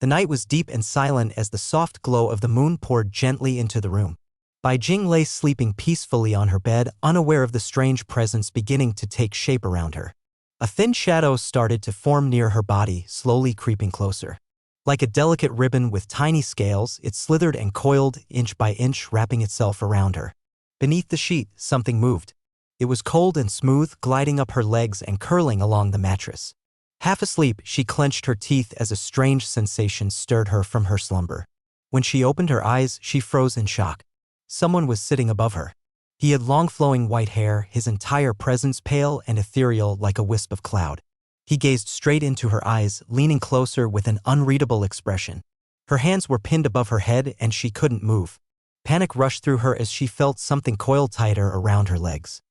The night was deep and silent as the soft glow of the moon poured gently into the room. Bai Jing lay sleeping peacefully on her bed, unaware of the strange presence beginning to take shape around her. A thin shadow started to form near her body, slowly creeping closer. Like a delicate ribbon with tiny scales, it slithered and coiled, inch by inch, wrapping itself around her. Beneath the sheet, something moved. It was cold and smooth, gliding up her legs and curling along the mattress. Half asleep, she clenched her teeth as a strange sensation stirred her from her slumber. When she opened her eyes, she froze in shock. Someone was sitting above her. He had long flowing white hair, his entire presence pale and ethereal like a wisp of cloud. He gazed straight into her eyes, leaning closer with an unreadable expression. Her hands were pinned above her head and she couldn't move. Panic rushed through her as she felt something coil tighter around her legs.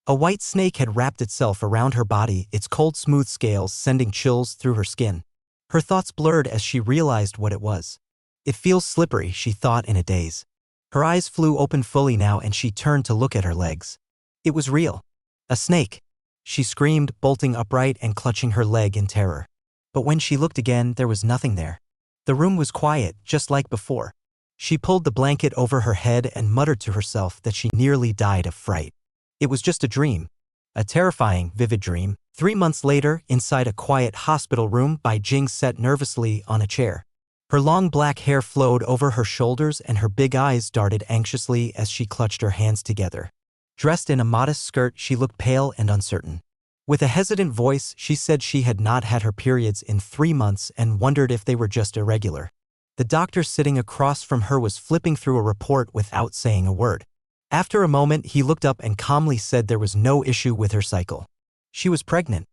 A white snake had wrapped itself around her body, its cold smooth scales sending chills through her skin. Her thoughts blurred as she realized what it was. It feels slippery, she thought in a daze. Her eyes flew open fully now and she turned to look at her legs. It was real. A snake. She screamed, bolting upright and clutching her leg in terror. But when she looked again, there was nothing there. The room was quiet, just like before. She pulled the blanket over her head and muttered to herself that she nearly died of fright. It was just a dream. A terrifying, vivid dream. 3 months later, inside a quiet hospital room, Bai Jing sat nervously on a chair. Her long black hair flowed over her shoulders and her big eyes darted anxiously as she clutched her hands together. Dressed in a modest skirt, she looked pale and uncertain. With a hesitant voice, she said she had not had her periods in 3 months and wondered if they were just irregular. The doctor sitting across from her was flipping through a report without saying a word. After a moment, he looked up and calmly said there was no issue with her cycle. She was pregnant.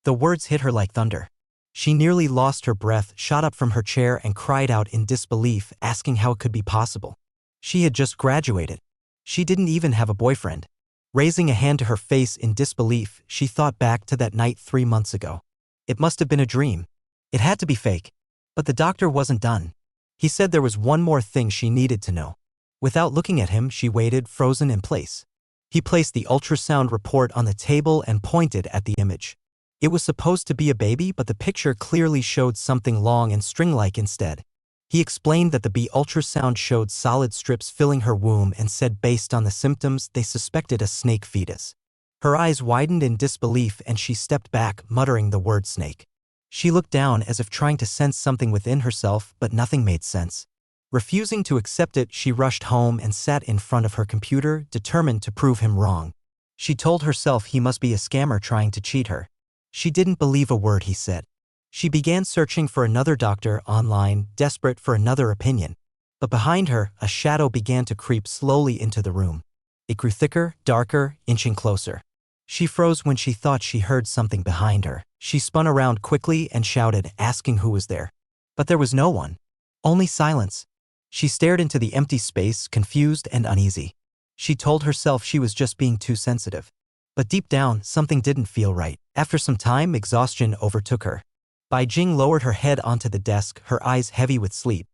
The words hit her like thunder. She nearly lost her breath, shot up from her chair and cried out in disbelief, asking how it could be possible. She had just graduated. She didn't even have a boyfriend. Raising a hand to her face in disbelief, she thought back to that night 3 months ago. It must have been a dream. It had to be fake. But the doctor wasn't done. He said there was one more thing she needed to know. Without looking at him, she waited, frozen in place. He placed the ultrasound report on the table and pointed at the image. It was supposed to be a baby, but the picture clearly showed something long and string-like instead. He explained that the B ultrasound showed solid strips filling her womb and said based on the symptoms they suspected a snake fetus. Her eyes widened in disbelief and she stepped back, muttering the word snake. She looked down as if trying to sense something within herself, but nothing made sense. Refusing to accept it, she rushed home and sat in front of her computer, determined to prove him wrong. She told herself he must be a scammer trying to cheat her. She didn't believe a word he said. She began searching for another doctor online, desperate for another opinion. But behind her, a shadow began to creep slowly into the room. It grew thicker, darker, inching closer. She froze when she thought she heard something behind her. She spun around quickly and shouted, asking who was there. But there was no one. Only silence. She stared into the empty space, confused and uneasy. She told herself she was just being too sensitive. But deep down, something didn't feel right. After some time, exhaustion overtook her. Bai Jing lowered her head onto the desk, her eyes heavy with sleep.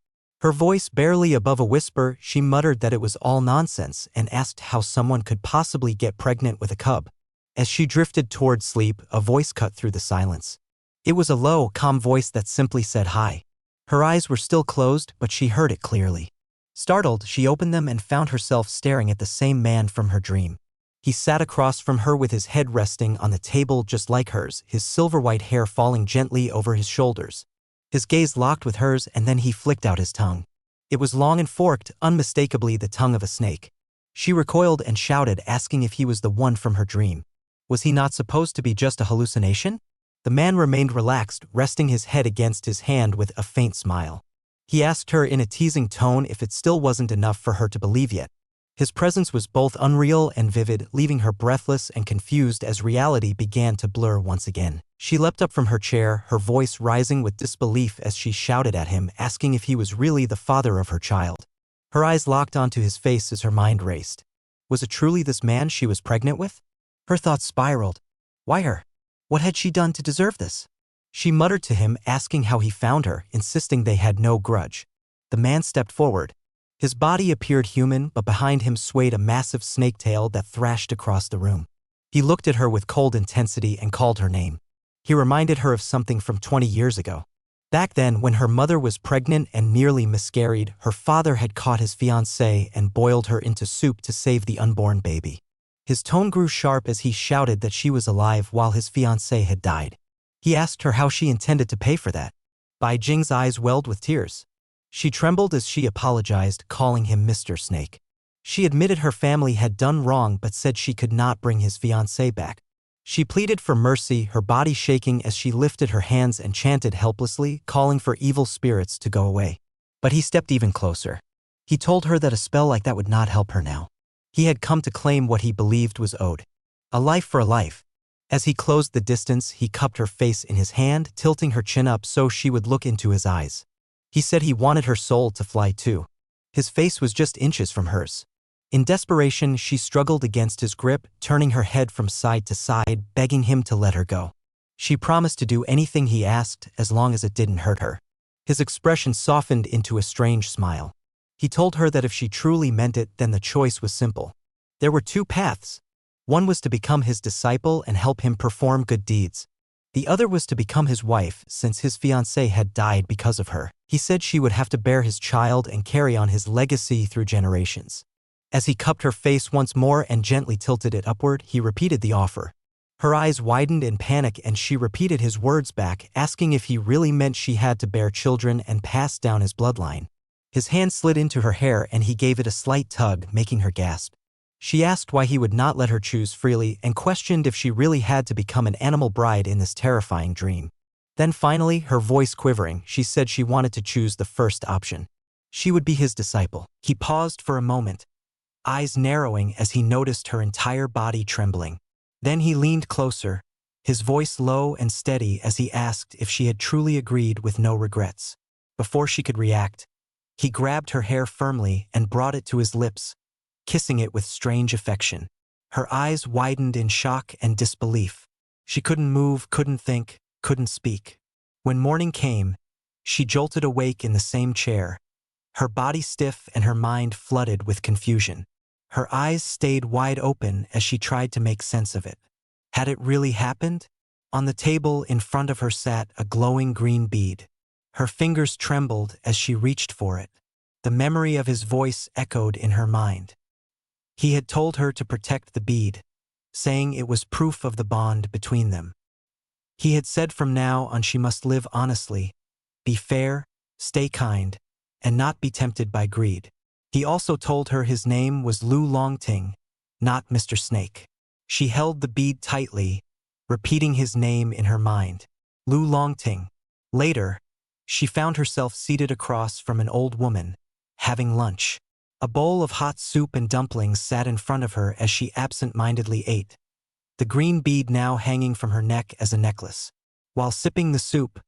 Her voice barely above a whisper, she muttered that it was all nonsense and asked how someone could possibly get pregnant with a cub. As she drifted toward sleep, a voice cut through the silence. It was a low, calm voice that simply said hi. Her eyes were still closed, but she heard it clearly. Startled, she opened them and found herself staring at the same man from her dream. He sat across from her with his head resting on the table just like hers, his silver-white hair falling gently over his shoulders. His gaze locked with hers and then he flicked out his tongue. It was long and forked, unmistakably the tongue of a snake. She recoiled and shouted, asking if he was the one from her dream. Was he not supposed to be just a hallucination? The man remained relaxed, resting his head against his hand with a faint smile. He asked her in a teasing tone if it still wasn't enough for her to believe yet. His presence was both unreal and vivid, leaving her breathless and confused as reality began to blur once again. She leapt up from her chair, her voice rising with disbelief as she shouted at him, asking if he was really the father of her child. Her eyes locked onto his face as her mind raced. Was it truly this man she was pregnant with? Her thoughts spiraled. Why her? What had she done to deserve this? She muttered to him, asking how he found her, insisting they had no grudge. The man stepped forward. His body appeared human, but behind him swayed a massive snake tail that thrashed across the room. He looked at her with cold intensity and called her name. He reminded her of something from 20 years ago. Back then, when her mother was pregnant and nearly miscarried, her father had caught his fiancée and boiled her into soup to save the unborn baby. His tone grew sharp as he shouted that she was alive while his fiancée had died. He asked her how she intended to pay for that. Bai Jing's eyes welled with tears. She trembled as she apologized, calling him Mr. Snake. She admitted her family had done wrong but said she could not bring his fiancée back. She pleaded for mercy, her body shaking as she lifted her hands and chanted helplessly, calling for evil spirits to go away. But he stepped even closer. He told her that a spell like that would not help her now. He had come to claim what he believed was owed. A life for a life. As he closed the distance, he cupped her face in his hand, tilting her chin up so she would look into his eyes. He said he wanted her soul to fly too. His face was just inches from hers. In desperation, she struggled against his grip, turning her head from side to side, begging him to let her go. She promised to do anything he asked as long as it didn't hurt her. His expression softened into a strange smile. He told her that if she truly meant it, then the choice was simple. There were two paths. One was to become his disciple and help him perform good deeds. The other was to become his wife, since his fiancée had died because of her. He said she would have to bear his child and carry on his legacy through generations. As he cupped her face once more and gently tilted it upward, he repeated the offer. Her eyes widened in panic and she repeated his words back, asking if he really meant she had to bear children and pass down his bloodline. His hand slid into her hair and he gave it a slight tug, making her gasp. She asked why he would not let her choose freely and questioned if she really had to become an animal bride in this terrifying dream. Then finally, her voice quivering, she said she wanted to choose the first option. She would be his disciple. He paused for a moment, eyes narrowing as he noticed her entire body trembling. Then he leaned closer, his voice low and steady as he asked if she had truly agreed with no regrets. Before she could react, he grabbed her hair firmly and brought it to his lips, kissing it with strange affection. Her eyes widened in shock and disbelief. She couldn't move, couldn't think, couldn't speak. When morning came, she jolted awake in the same chair, her body stiff and her mind flooded with confusion. Her eyes stayed wide open as she tried to make sense of it. Had it really happened? On the table in front of her sat a glowing green bead. Her fingers trembled as she reached for it. The memory of his voice echoed in her mind. He had told her to protect the bead, saying it was proof of the bond between them. He had said from now on she must live honestly, be fair, stay kind, and not be tempted by greed. He also told her his name was Lu Longting, not Mr. Snake. She held the bead tightly, repeating his name in her mind. Lu Longting. Later, she found herself seated across from an old woman, having lunch. A bowl of hot soup and dumplings sat in front of her as she absent-mindedly ate, the green bead now hanging from her neck as a necklace. While sipping the soup,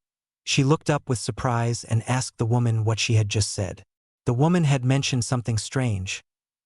she looked up with surprise and asked the woman what she had just said. The woman had mentioned something strange,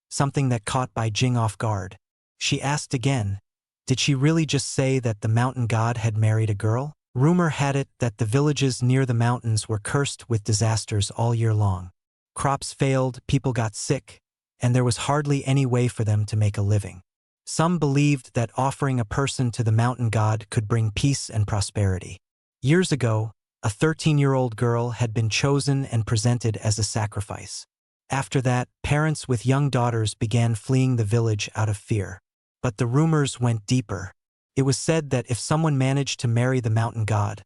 something that caught Bai Jing off guard. She asked again, did she really just say that the mountain god had married a girl? Rumor had it that the villages near the mountains were cursed with disasters all year long. Crops failed, people got sick, and there was hardly any way for them to make a living. Some believed that offering a person to the mountain god could bring peace and prosperity. Years ago, a 13-year-old girl had been chosen and presented as a sacrifice. After that, parents with young daughters began fleeing the village out of fear. But the rumors went deeper. It was said that if someone managed to marry the mountain god,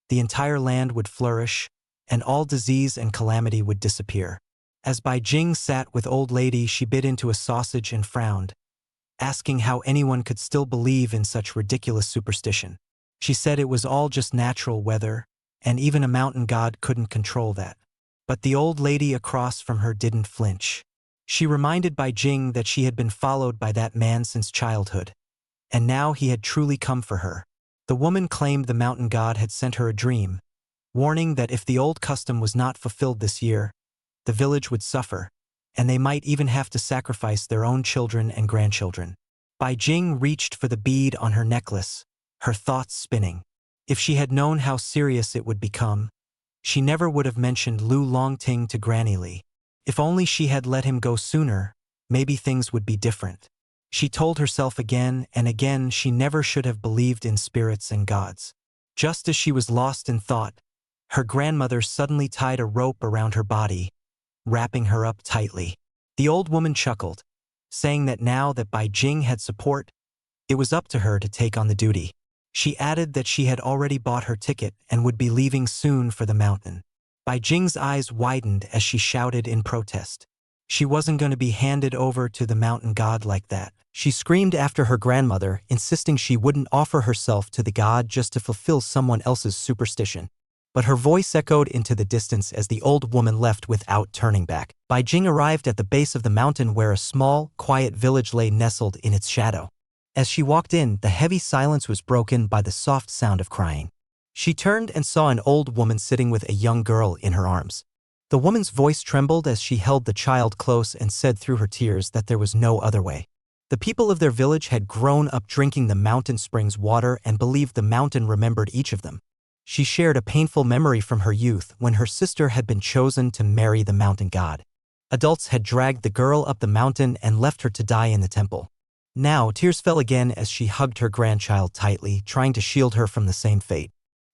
the entire land would flourish, and all disease and calamity would disappear. As Bai Jing sat with old lady, she bit into a sausage and frowned, asking how anyone could still believe in such ridiculous superstition. She said it was all just natural weather, and even a mountain god couldn't control that. But the old lady across from her didn't flinch. She reminded Bai Jing that she had been followed by that man since childhood, and now he had truly come for her. The woman claimed the mountain god had sent her a dream, warning that if the old custom was not fulfilled this year, the village would suffer, and they might even have to sacrifice their own children and grandchildren. Bai Jing reached for the bead on her necklace, her thoughts spinning. If she had known how serious it would become, she never would have mentioned Lu Longting to Granny Li. If only she had let him go sooner, maybe things would be different. She told herself again and again she never should have believed in spirits and gods. Just as she was lost in thought, Her grandmother suddenly tied a rope around her body, wrapping her up tightly. The old woman chuckled, saying that now that Bai Jing had support, it was up to her to take on the duty. She added that she had already bought her ticket and would be leaving soon for the mountain. Bai Jing's eyes widened as she shouted in protest. She wasn't going to be handed over to the mountain god like that. She screamed after her grandmother, insisting she wouldn't offer herself to the god just to fulfill someone else's superstition. But her voice echoed into the distance as the old woman left without turning back. Bai Jing arrived at the base of the mountain where a small, quiet village lay nestled in its shadow. As she walked in, the heavy silence was broken by the soft sound of crying. She turned and saw an old woman sitting with a young girl in her arms. The woman's voice trembled as she held the child close and said through her tears that there was no other way. The people of their village had grown up drinking the mountain spring's water and believed the mountain remembered each of them. She shared a painful memory from her youth when her sister had been chosen to marry the mountain god. Adults had dragged the girl up the mountain and left her to die in the temple. Now, tears fell again as she hugged her grandchild tightly, trying to shield her from the same fate.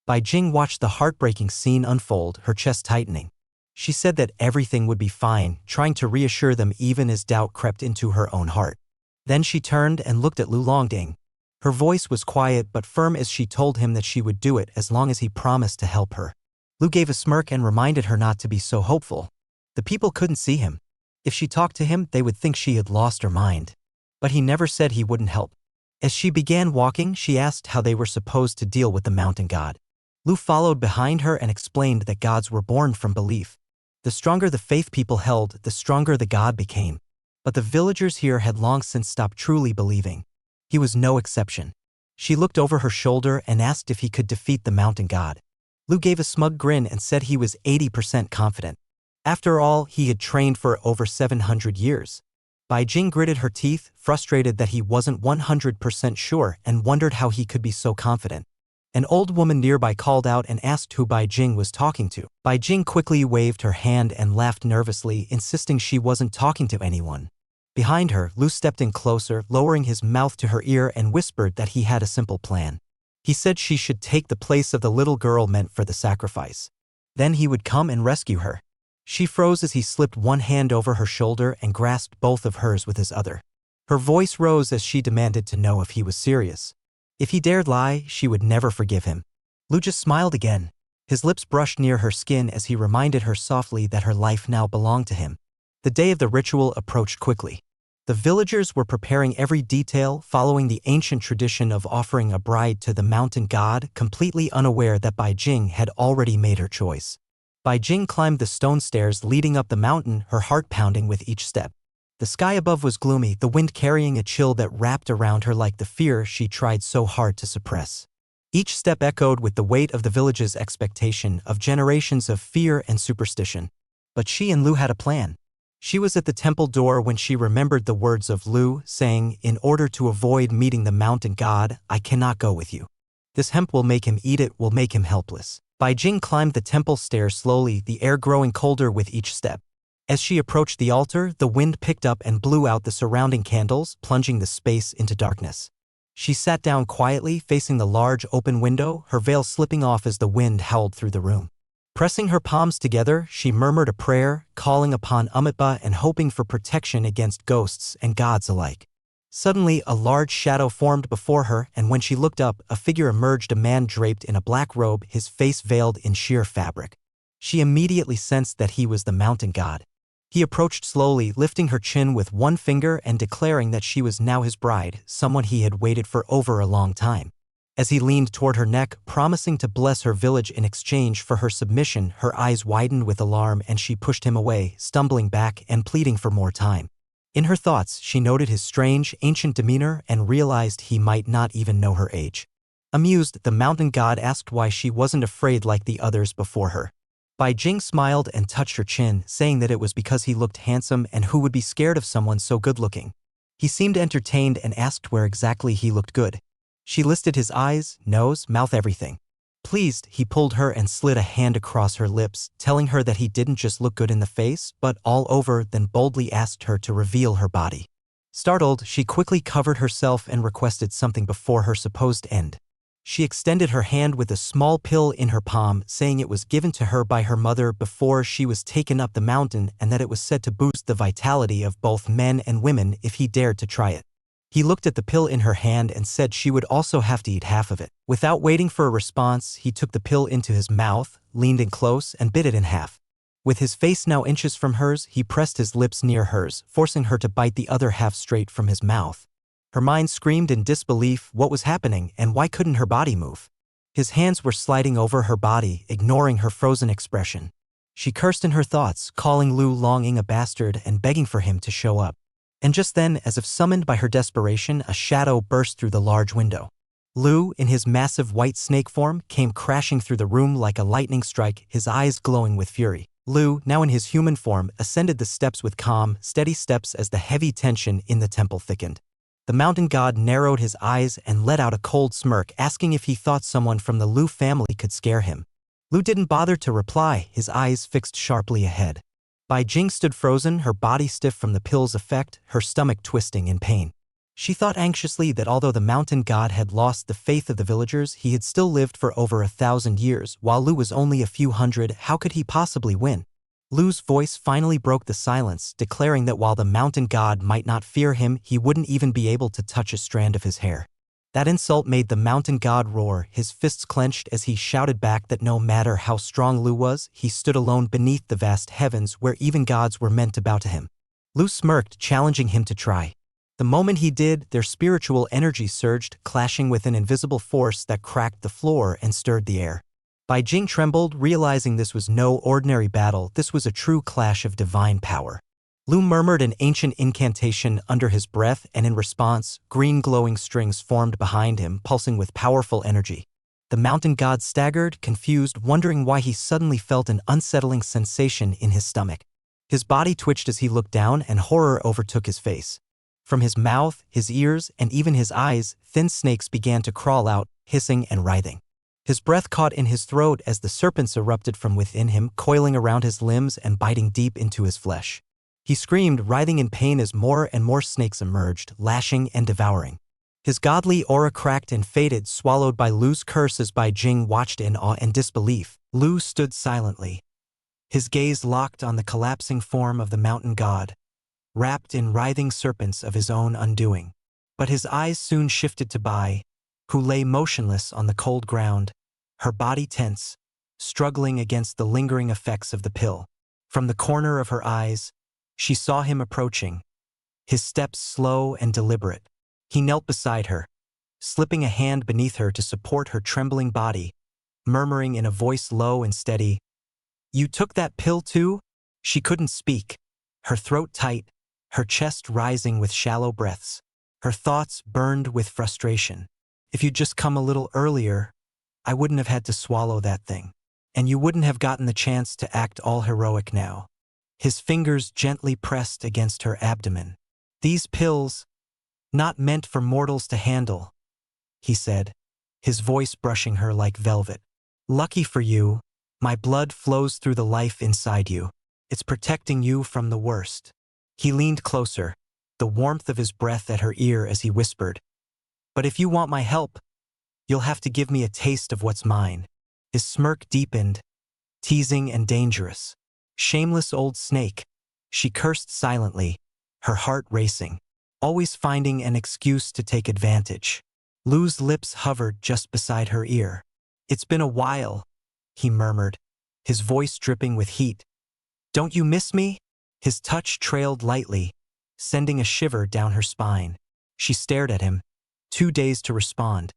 Bai Jing watched the heartbreaking scene unfold, her chest tightening. She said that everything would be fine, trying to reassure them even as doubt crept into her own heart. Then she turned and looked at Lu Longding. Her voice was quiet but firm as she told him that she would do it as long as he promised to help her. Lu gave a smirk and reminded her not to be so hopeful. The people couldn't see him. If she talked to him, they would think she had lost her mind. But he never said he wouldn't help. As she began walking, she asked how they were supposed to deal with the mountain god. Lu followed behind her and explained that gods were born from belief. The stronger the faith people held, the stronger the god became. But the villagers here had long since stopped truly believing. He was no exception. She looked over her shoulder and asked if he could defeat the mountain god. Lu gave a smug grin and said he was 80% confident. After all, he had trained for over 700 years. Bai Jing gritted her teeth, frustrated that he wasn't 100% sure and wondered how he could be so confident. An old woman nearby called out and asked who Bai Jing was talking to. Bai Jing quickly waved her hand and laughed nervously, insisting she wasn't talking to anyone. Behind her, Lu stepped in closer, lowering his mouth to her ear and whispered that he had a simple plan. He said she should take the place of the little girl meant for the sacrifice. Then he would come and rescue her. She froze as he slipped one hand over her shoulder and grasped both of hers with his other. Her voice rose as she demanded to know if he was serious. If he dared lie, she would never forgive him. Lu just smiled again. His lips brushed near her skin as he reminded her softly that her life now belonged to him. The day of the ritual approached quickly. The villagers were preparing every detail, following the ancient tradition of offering a bride to the mountain god, completely unaware that Bai Jing had already made her choice. Bai Jing climbed the stone stairs leading up the mountain, her heart pounding with each step. The sky above was gloomy, the wind carrying a chill that wrapped around her like the fear she tried so hard to suppress. Each step echoed with the weight of the village's expectation of generations of fear and superstition. But she and Lu had a plan. She was at the temple door when she remembered the words of Lu, saying, "In order to avoid meeting the mountain god, I cannot go with you. This hemp will make him eat it, will make him helpless." Bai Jing climbed the temple stairs slowly, the air growing colder with each step. As she approached the altar, the wind picked up and blew out the surrounding candles, plunging the space into darkness. She sat down quietly, facing the large open window, her veil slipping off as the wind howled through the room. Pressing her palms together, she murmured a prayer, calling upon Amitabha and hoping for protection against ghosts and gods alike. Suddenly, a large shadow formed before her, and when she looked up, a figure emerged, a man draped in a black robe, his face veiled in sheer fabric. She immediately sensed that he was the mountain god. He approached slowly, lifting her chin with one finger and declaring that she was now his bride, someone he had waited for over a long time. As he leaned toward her neck, promising to bless her village in exchange for her submission, her eyes widened with alarm and she pushed him away, stumbling back and pleading for more time. In her thoughts, she noted his strange, ancient demeanor and realized he might not even know her age. Amused, the mountain god asked why she wasn't afraid like the others before her. Bai Jing smiled and touched her chin, saying that it was because he looked handsome and who would be scared of someone so good-looking. He seemed entertained and asked where exactly he looked good. She listed his eyes, nose, mouth, everything. Pleased, he pulled her and slid a hand across her lips, telling her that he didn't just look good in the face, but all over, then boldly asked her to reveal her body. Startled, she quickly covered herself and requested something before her supposed end. She extended her hand with a small pill in her palm, saying it was given to her by her mother before she was taken up the mountain and that it was said to boost the vitality of both men and women if he dared to try it. He looked at the pill in her hand and said she would also have to eat half of it. Without waiting for a response, he took the pill into his mouth, leaned in close, and bit it in half. With his face now inches from hers, he pressed his lips near hers, forcing her to bite the other half straight from his mouth. Her mind screamed in disbelief what was happening and why couldn't her body move. His hands were sliding over her body, ignoring her frozen expression. She cursed in her thoughts, calling Lu Longing a bastard and begging for him to show up. And just then, as if summoned by her desperation, a shadow burst through the large window. Lu, in his massive white snake form, came crashing through the room like a lightning strike, his eyes glowing with fury. Lu, now in his human form, ascended the steps with calm, steady steps as the heavy tension in the temple thickened. The mountain god narrowed his eyes and let out a cold smirk, asking if he thought someone from the Lu family could scare him. Lu didn't bother to reply, his eyes fixed sharply ahead. Bai Jing stood frozen, her body stiff from the pill's effect, her stomach twisting in pain. She thought anxiously that although the mountain god had lost the faith of the villagers, he had still lived for over 1,000 years, while Lu was only a few hundred. How could he possibly win? Lu's voice finally broke the silence, declaring that while the mountain god might not fear him, he wouldn't even be able to touch a strand of his hair. That insult made the mountain god roar, his fists clenched as he shouted back that no matter how strong Lu was, he stood alone beneath the vast heavens where even gods were meant to bow to him. Lu smirked, challenging him to try. The moment he did, their spiritual energy surged, clashing with an invisible force that cracked the floor and stirred the air. Bai Jing trembled, realizing this was no ordinary battle, this was a true clash of divine power. Lu murmured an ancient incantation under his breath, and in response, green glowing strings formed behind him, pulsing with powerful energy. The mountain god staggered, confused, wondering why he suddenly felt an unsettling sensation in his stomach. His body twitched as he looked down, and horror overtook his face. From his mouth, his ears, and even his eyes, thin snakes began to crawl out, hissing and writhing. His breath caught in his throat as the serpents erupted from within him, coiling around his limbs and biting deep into his flesh. He screamed, writhing in pain as more and more snakes emerged, lashing and devouring. His godly aura cracked and faded, swallowed by Lu's curse as Bai Jing watched in awe and disbelief. Lu stood silently, his gaze locked on the collapsing form of the mountain god, wrapped in writhing serpents of his own undoing. But his eyes soon shifted to Bai, who lay motionless on the cold ground, her body tense, struggling against the lingering effects of the pill. From the corner of her eyes, she saw him approaching, his steps slow and deliberate. He knelt beside her, slipping a hand beneath her to support her trembling body, murmuring in a voice low and steady, "You took that pill too?" She couldn't speak, her throat tight, her chest rising with shallow breaths. Her thoughts burned with frustration. "If you'd just come a little earlier, I wouldn't have had to swallow that thing. And you wouldn't have gotten the chance to act all heroic now." His fingers gently pressed against her abdomen. "These pills, not meant for mortals to handle," he said, his voice brushing her like velvet. "Lucky for you, my blood flows through the life inside you. It's protecting you from the worst." He leaned closer, the warmth of his breath at her ear as he whispered, "But if you want my help, you'll have to give me a taste of what's mine." His smirk deepened, teasing and dangerous. "Shameless old snake," she cursed silently, her heart racing, always finding an excuse to take advantage. Lu's lips hovered just beside her ear. "It's been a while," he murmured, his voice dripping with heat. "Don't you miss me?" His touch trailed lightly, sending a shiver down her spine. She stared at him, too dazed to respond.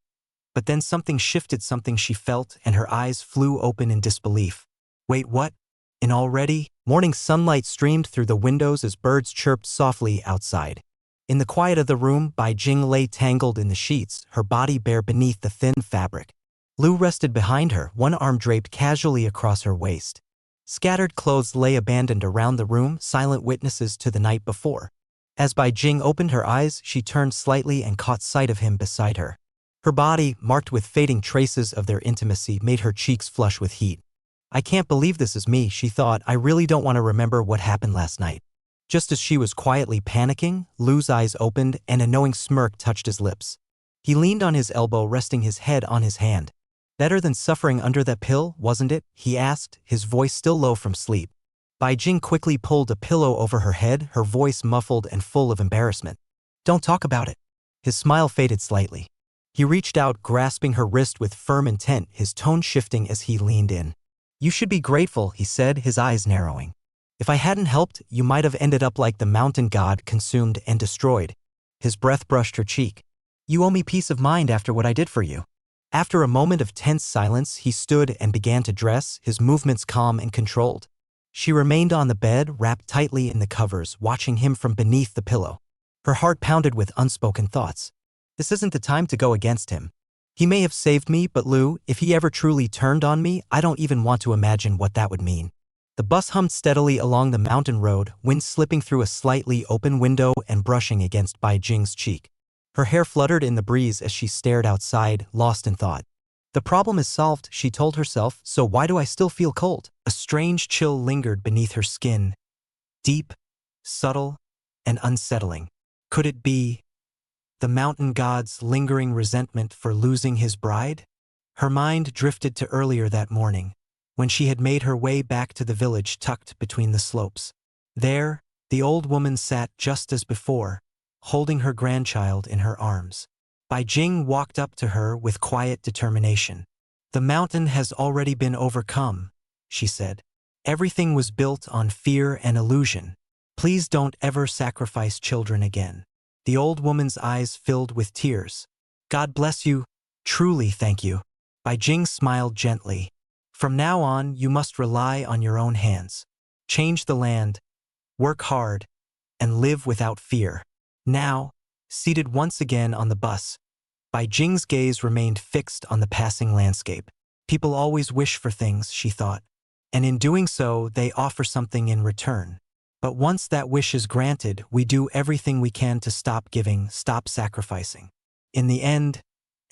But then something shifted, something she felt, and her eyes flew open in disbelief. "Wait, what? And already?" Morning sunlight streamed through the windows as birds chirped softly outside. In the quiet of the room, Bai Jing lay tangled in the sheets, her body bare beneath the thin fabric. Lu rested behind her, one arm draped casually across her waist. Scattered clothes lay abandoned around the room, silent witnesses to the night before. As Bai Jing opened her eyes, she turned slightly and caught sight of him beside her. Her body, marked with fading traces of their intimacy, made her cheeks flush with heat. "I can't believe this is me," she thought. "I really don't want to remember what happened last night." Just as she was quietly panicking, Lu's eyes opened and a knowing smirk touched his lips. He leaned on his elbow, resting his head on his hand. Better than suffering under that pill, wasn't it? He asked, his voice still low from sleep. Bai Jing quickly pulled a pillow over her head, her voice muffled and full of embarrassment. Don't talk about it. His smile faded slightly. He reached out, grasping her wrist with firm intent, his tone shifting as he leaned in. You should be grateful, he said, his eyes narrowing. If I hadn't helped, you might have ended up like the mountain god, consumed and destroyed. His breath brushed her cheek. You owe me peace of mind after what I did for you. After a moment of tense silence, he stood and began to dress, his movements calm and controlled. She remained on the bed, wrapped tightly in the covers, watching him from beneath the pillow. Her heart pounded with unspoken thoughts. This isn't the time to go against him. He may have saved me, but Lu, if he ever truly turned on me, I don't even want to imagine what that would mean. The bus hummed steadily along the mountain road, wind slipping through a slightly open window and brushing against Bai Jing's cheek. Her hair fluttered in the breeze as she stared outside, lost in thought. The problem is solved, she told herself, so why do I still feel cold? A strange chill lingered beneath her skin. Deep, subtle, and unsettling. Could it be the mountain god's lingering resentment for losing his bride? Her mind drifted to earlier that morning, when she had made her way back to the village tucked between the slopes. There, the old woman sat just as before, holding her grandchild in her arms. Bai Jing walked up to her with quiet determination. The mountain has already been overcome, she said. Everything was built on fear and illusion. Please don't ever sacrifice children again. The old woman's eyes filled with tears. God bless you. Truly thank you. Bai Jing smiled gently. From now on, you must rely on your own hands. Change the land, work hard, and live without fear. Now, seated once again on the bus, Bai Jing's gaze remained fixed on the passing landscape. People always wish for things, she thought, and in doing so, they offer something in return. But once that wish is granted, we do everything we can to stop giving, stop sacrificing. In the end,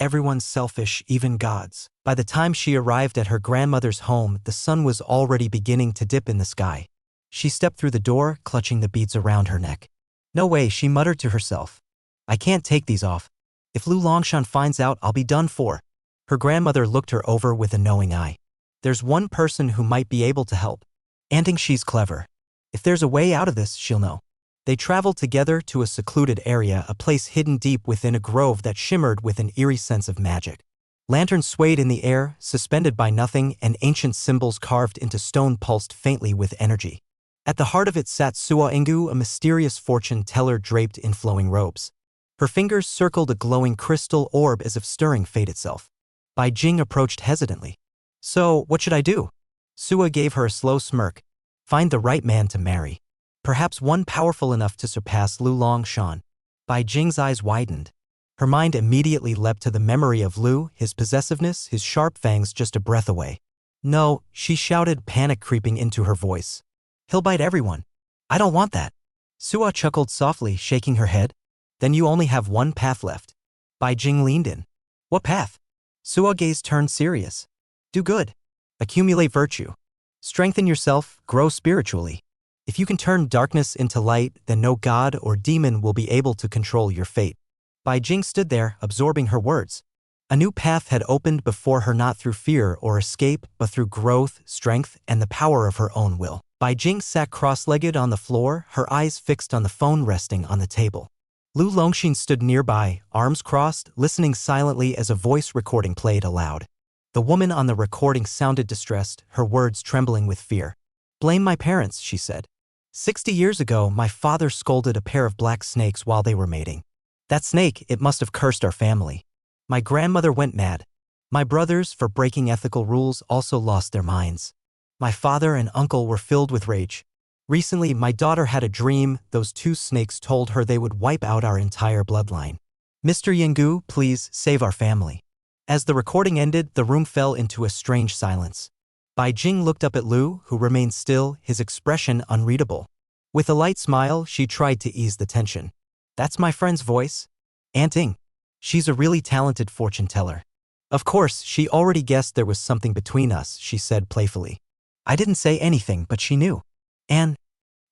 everyone's selfish, even gods. By the time she arrived at her grandmother's home, the sun was already beginning to dip in the sky. She stepped through the door, clutching the beads around her neck. No way, she muttered to herself. I can't take these off. If Lu Longshan finds out, I'll be done for. Her grandmother looked her over with a knowing eye. There's one person who might be able to help. Anting she's clever. If there's a way out of this, she'll know. They traveled together to a secluded area, a place hidden deep within a grove that shimmered with an eerie sense of magic. Lanterns swayed in the air, suspended by nothing, and ancient symbols carved into stone pulsed faintly with energy. At the heart of it sat Sua Ingu, a mysterious fortune teller draped in flowing robes. Her fingers circled a glowing crystal orb as if stirring fate itself. Bai Jing approached hesitantly. So, what should I do? Sua gave her a slow smirk. Find the right man to marry. Perhaps one powerful enough to surpass Lu Longshan. Bai Jing's eyes widened. Her mind immediately leapt to the memory of Lu, his possessiveness, his sharp fangs just a breath away. No, she shouted, panic creeping into her voice. He'll bite everyone. I don't want that. Sua chuckled softly, shaking her head. Then you only have one path left. Bai Jing leaned in. What path? Sua's gaze turned serious. Do good. Accumulate virtue. Strengthen yourself, grow spiritually. If you can turn darkness into light, then no god or demon will be able to control your fate. Bai Jing stood there, absorbing her words. A new path had opened before her, not through fear or escape, but through growth, strength, and the power of her own will. Bai Jing sat cross-legged on the floor, her eyes fixed on the phone resting on the table. Lu Longshan stood nearby, arms crossed, listening silently as a voice recording played aloud. The woman on the recording sounded distressed, her words trembling with fear. Blame my parents, she said. 60 years ago, my father scolded a pair of black snakes while they were mating. That snake, it must have cursed our family. My grandmother went mad. My brothers, for breaking ethical rules, also lost their minds. My father and uncle were filled with rage. Recently, my daughter had a dream. Those two snakes told her they would wipe out our entire bloodline. Mr. Yinggu, please save our family. As the recording ended, the room fell into a strange silence. Bai Jing looked up at Lu, who remained still, his expression unreadable. With a light smile, she tried to ease the tension. That's my friend's voice. Anting. She's a really talented fortune teller. Of course, she already guessed there was something between us, she said playfully. I didn't say anything, but she knew. And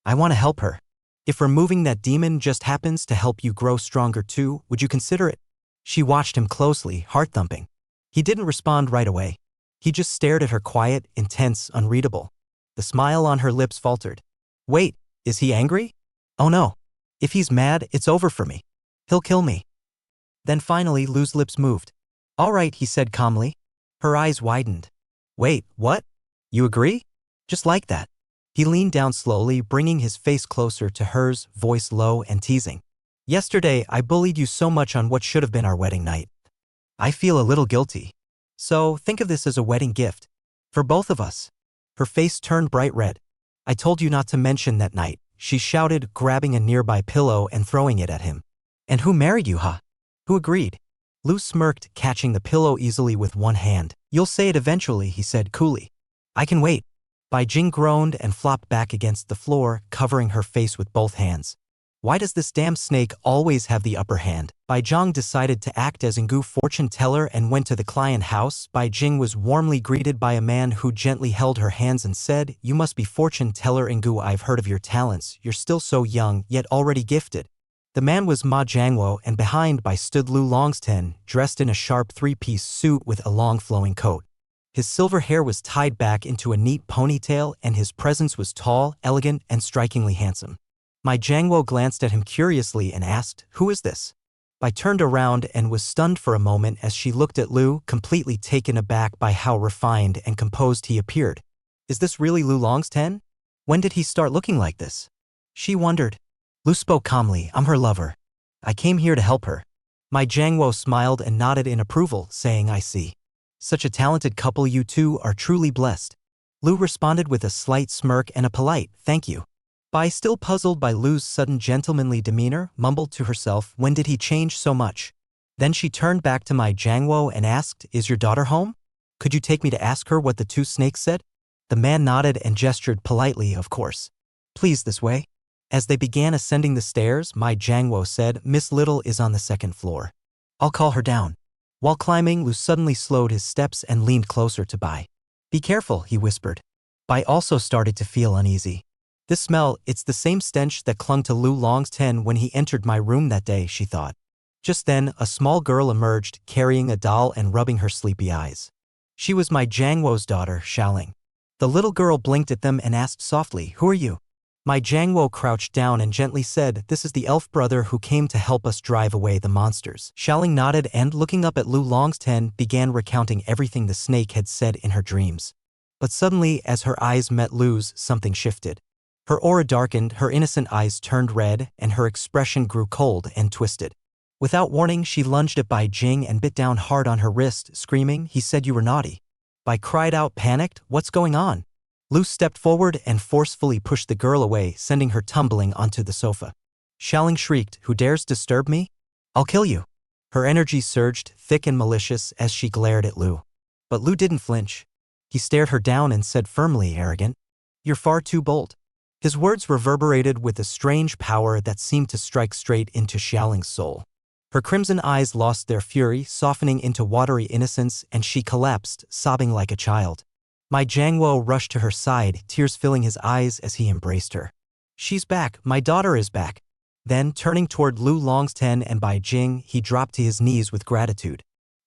I want to help her. If removing that demon just happens to help you grow stronger too, would you consider it? She watched him closely, heart thumping. He didn't respond right away. He just stared at her, quiet, intense, unreadable. The smile on her lips faltered. Wait, is he angry? Oh no. If he's mad, it's over for me. He'll kill me. Then finally Lu's lips moved. All right, he said calmly. Her eyes widened. Wait, what? You agree? Just like that. He leaned down slowly, bringing his face closer to hers, voice low and teasing. Yesterday, I bullied you so much on what should have been our wedding night. I feel a little guilty. So, think of this as a wedding gift. For both of us. Her face turned bright red. I told you not to mention that night, she shouted, grabbing a nearby pillow and throwing it at him. And who married you, huh? Who agreed? Lu smirked, catching the pillow easily with one hand. You'll say it eventually, he said coolly. I can wait. Bai Jing groaned and flopped back against the floor, covering her face with both hands. Why does this damn snake always have the upper hand? Bai Zhang decided to act as Ngu fortune teller and went to the client house. Bai Jing was warmly greeted by a man who gently held her hands and said, You must be fortune teller Ngu. I've heard of your talents. You're still so young, yet already gifted. The man was Ma Jiangwo, and behind Bai stood Lu Longsten, dressed in a sharp three-piece suit with a long flowing coat. His silver hair was tied back into a neat ponytail, and his presence was tall, elegant, and strikingly handsome. Ma Jiangwo glanced at him curiously and asked, Who is this? Bai turned around and was stunned for a moment as she looked at Lu, completely taken aback by how refined and composed he appeared. Is this really Lu Longsten? When did he start looking like this? She wondered. Lu spoke calmly, I'm her lover. I came here to help her. Ma Jiangwo smiled and nodded in approval, saying, I see. Such a talented couple, you two are truly blessed. Lu responded with a slight smirk and a polite, thank you. Bai, still puzzled by Lu's sudden gentlemanly demeanor, mumbled to herself, when did he change so much? Then she turned back to Ma Jiangwo and asked, Is your daughter home? Could you take me to ask her what the two snakes said? The man nodded and gestured politely, of course. Please, this way. As they began ascending the stairs, Ma Jiangwo said, Miss Little is on the second floor. I'll call her down. While climbing, Lu suddenly slowed his steps and leaned closer to Bai. Be careful, he whispered. Bai also started to feel uneasy. This smell, it's the same stench that clung to Lu Longsten when he entered my room that day, she thought. Just then, a small girl emerged, carrying a doll and rubbing her sleepy eyes. She was Ma Jiangwo's daughter, Xiaoling. The little girl blinked at them and asked softly, Who are you? Ma Jiangwo crouched down and gently said, This is the elf brother who came to help us drive away the monsters. Xiaoling nodded and, looking up at Lu Longsten, began recounting everything the snake had said in her dreams. But suddenly, as her eyes met Lu's, something shifted. Her aura darkened, her innocent eyes turned red, and her expression grew cold and twisted. Without warning, she lunged at Bai Jing and bit down hard on her wrist, screaming, He said you were naughty. Bai cried out, panicked, What's going on? Lu stepped forward and forcefully pushed the girl away, sending her tumbling onto the sofa. Xiaoling shrieked, Who dares disturb me? I'll kill you. Her energy surged, thick and malicious, as she glared at Lu. But Lu didn't flinch. He stared her down and said firmly, Arrogant. You're far too bold. His words reverberated with a strange power that seemed to strike straight into Xiaoling's soul. Her crimson eyes lost their fury, softening into watery innocence, and she collapsed, sobbing like a child. Ma Jiangwo rushed to her side, tears filling his eyes as he embraced her. She's back, my daughter is back. Then, turning toward Lu Longsten and Bai Jing, he dropped to his knees with gratitude.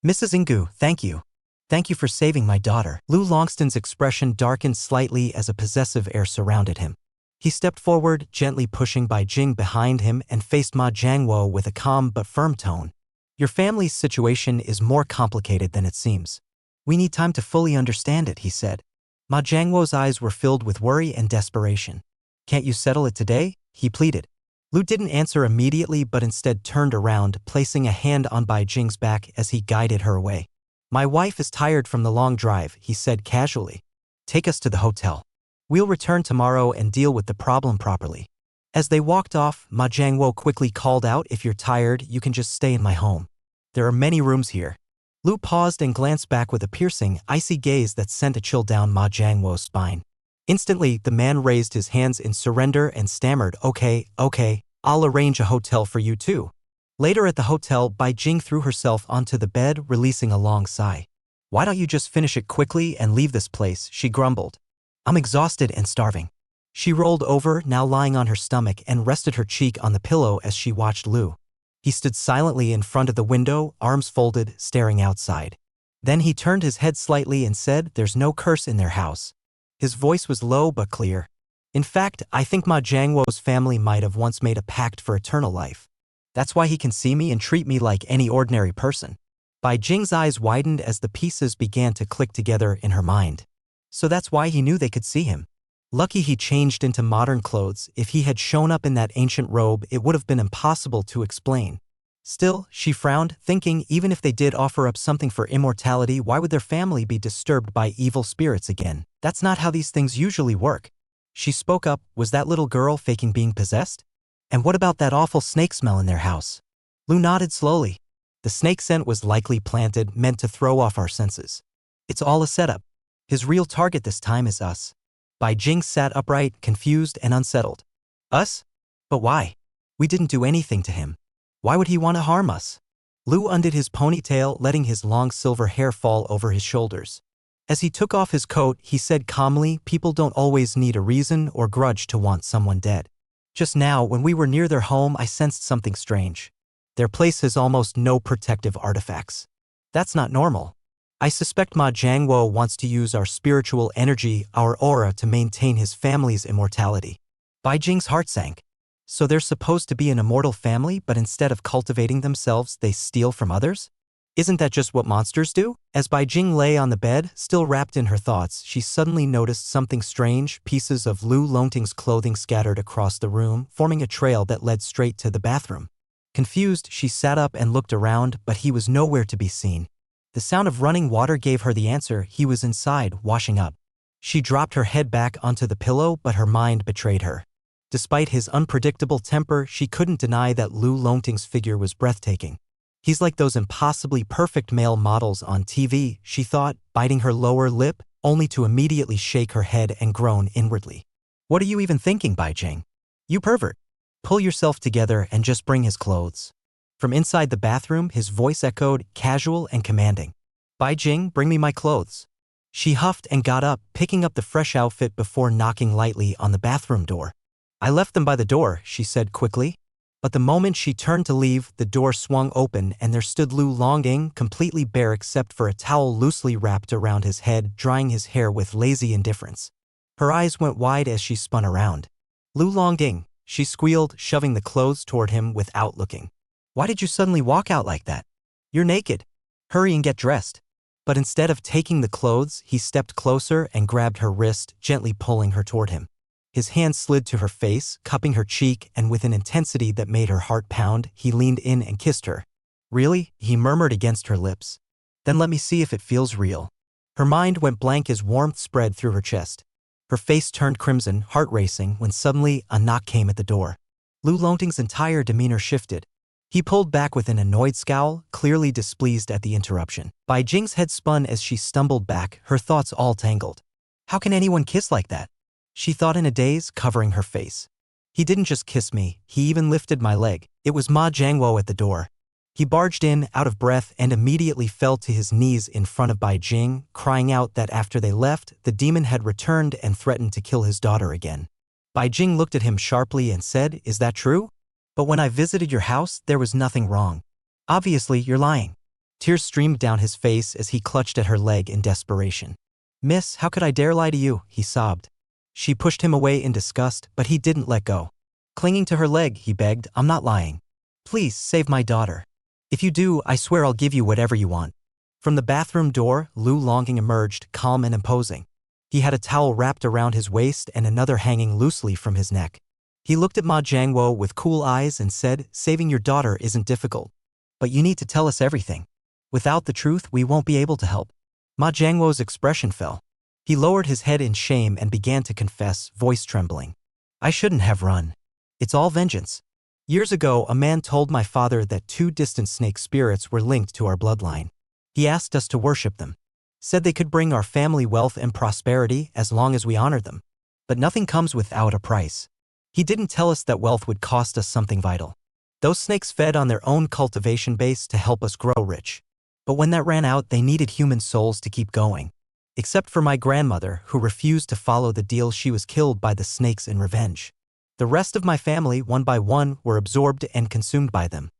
Mrs. Ngu, thank you. Thank you for saving my daughter. Lu Longsten's expression darkened slightly as a possessive air surrounded him. He stepped forward, gently pushing Bai Jing behind him, and faced Ma Jiangwo with a calm but firm tone. Your family's situation is more complicated than it seems. We need time to fully understand it, he said. Ma Jiangwo's eyes were filled with worry and desperation. Can't you settle it today? He pleaded. Lu didn't answer immediately but instead turned around, placing a hand on Bai Jing's back as he guided her away. My wife is tired from the long drive, he said casually. Take us to the hotel. We'll return tomorrow and deal with the problem properly. As they walked off, Ma Jiangwo quickly called out, If you're tired, you can just stay in my home. There are many rooms here. Lu paused and glanced back with a piercing, icy gaze that sent a chill down Ma Jiangwo's spine. Instantly, the man raised his hands in surrender and stammered, Okay, I'll arrange a hotel for you too. Later at the hotel, Bai Jing threw herself onto the bed, releasing a long sigh. Why don't you just finish it quickly and leave this place, she grumbled. I'm exhausted and starving. She rolled over, now lying on her stomach, and rested her cheek on the pillow as she watched Lu. He stood silently in front of the window, arms folded, staring outside. Then he turned his head slightly and said, "There's no curse in their house." His voice was low but clear. "In fact, I think Ma Jiangwo's family might have once made a pact for eternal life. That's why he can see me and treat me like any ordinary person." Bai Jing's eyes widened as the pieces began to click together in her mind. So that's why he knew they could see him. Lucky he changed into modern clothes. If he had shown up in that ancient robe, it would have been impossible to explain. Still, she frowned, thinking even if they did offer up something for immortality, why would their family be disturbed by evil spirits again? That's not how these things usually work. She spoke up, "Was that little girl faking being possessed? And what about that awful snake smell in their house?" Lu nodded slowly. "The snake scent was likely planted, meant to throw off our senses. It's all a setup. His real target this time is us." Bai Jing sat upright, confused and unsettled. "Us? But why? We didn't do anything to him. Why would he want to harm us?" Lu undid his ponytail, letting his long silver hair fall over his shoulders. As he took off his coat, he said calmly, "People don't always need a reason or grudge to want someone dead. Just now, when we were near their home, I sensed something strange. Their place has almost no protective artifacts. That's not normal. I suspect Ma Jiangwo wants to use our spiritual energy, our aura, to maintain his family's immortality." Bai Jing's heart sank. So they're supposed to be an immortal family, but instead of cultivating themselves, they steal from others? Isn't that just what monsters do? As Bai Jing lay on the bed, still wrapped in her thoughts, she suddenly noticed something strange, pieces of Lu Longting's clothing scattered across the room, forming a trail that led straight to the bathroom. Confused, she sat up and looked around, but he was nowhere to be seen. The sound of running water gave her the answer. He was inside, washing up. She dropped her head back onto the pillow, but her mind betrayed her. Despite his unpredictable temper, she couldn't deny that Lu Longting's figure was breathtaking. He's like those impossibly perfect male models on TV, she thought, biting her lower lip, only to immediately shake her head and groan inwardly. "What are you even thinking, Bai Jing? You pervert. Pull yourself together and just bring his clothes." From inside the bathroom, his voice echoed, casual and commanding. "Bai Jing, bring me my clothes." She huffed and got up, picking up the fresh outfit before knocking lightly on the bathroom door. "I left them by the door," she said quickly. But the moment she turned to leave, the door swung open and there stood Lu Longting, completely bare except for a towel loosely wrapped around his head, drying his hair with lazy indifference. Her eyes went wide as she spun around. "Lu Longting," she squealed, shoving the clothes toward him without looking. "Why did you suddenly walk out like that? You're naked. Hurry and get dressed." But instead of taking the clothes, he stepped closer and grabbed her wrist, gently pulling her toward him. His hand slid to her face, cupping her cheek, and with an intensity that made her heart pound, he leaned in and kissed her. "Really?" he murmured against her lips. "Then let me see if it feels real." Her mind went blank as warmth spread through her chest. Her face turned crimson, heart racing, when suddenly a knock came at the door. Lu Longting's entire demeanor shifted. He pulled back with an annoyed scowl, clearly displeased at the interruption. Bai Jing's head spun as she stumbled back, her thoughts all tangled. How can anyone kiss like that? She thought in a daze, covering her face. He didn't just kiss me, he even lifted my leg. It was Ma Jiangwo at the door. He barged in, out of breath, and immediately fell to his knees in front of Bai Jing, crying out that after they left, the demon had returned and threatened to kill his daughter again. Bai Jing looked at him sharply and said, "Is that true? But when I visited your house, there was nothing wrong. Obviously, you're lying." Tears streamed down his face as he clutched at her leg in desperation. "Miss, how could I dare lie to you?" he sobbed. She pushed him away in disgust, but he didn't let go. Clinging to her leg, he begged, "I'm not lying. Please, save my daughter. If you do, I swear I'll give you whatever you want." From the bathroom door, Lu Longting emerged, calm and imposing. He had a towel wrapped around his waist and another hanging loosely from his neck. He looked at Ma Jiangwo with cool eyes and said, "Saving your daughter isn't difficult. But you need to tell us everything. Without the truth, we won't be able to help." Ma Jiangwo's expression fell. He lowered his head in shame and began to confess, voice trembling. "I shouldn't have run. It's all vengeance. Years ago, a man told my father that 2 distant snake spirits were linked to our bloodline. He asked us to worship them. Said they could bring our family wealth and prosperity as long as we honored them. But nothing comes without a price. He didn't tell us that wealth would cost us something vital. Those snakes fed on their own cultivation base to help us grow rich. But when that ran out, they needed human souls to keep going. Except for my grandmother, who refused to follow the deal. She was killed by the snakes in revenge. The rest of my family, one by one, were absorbed and consumed by them."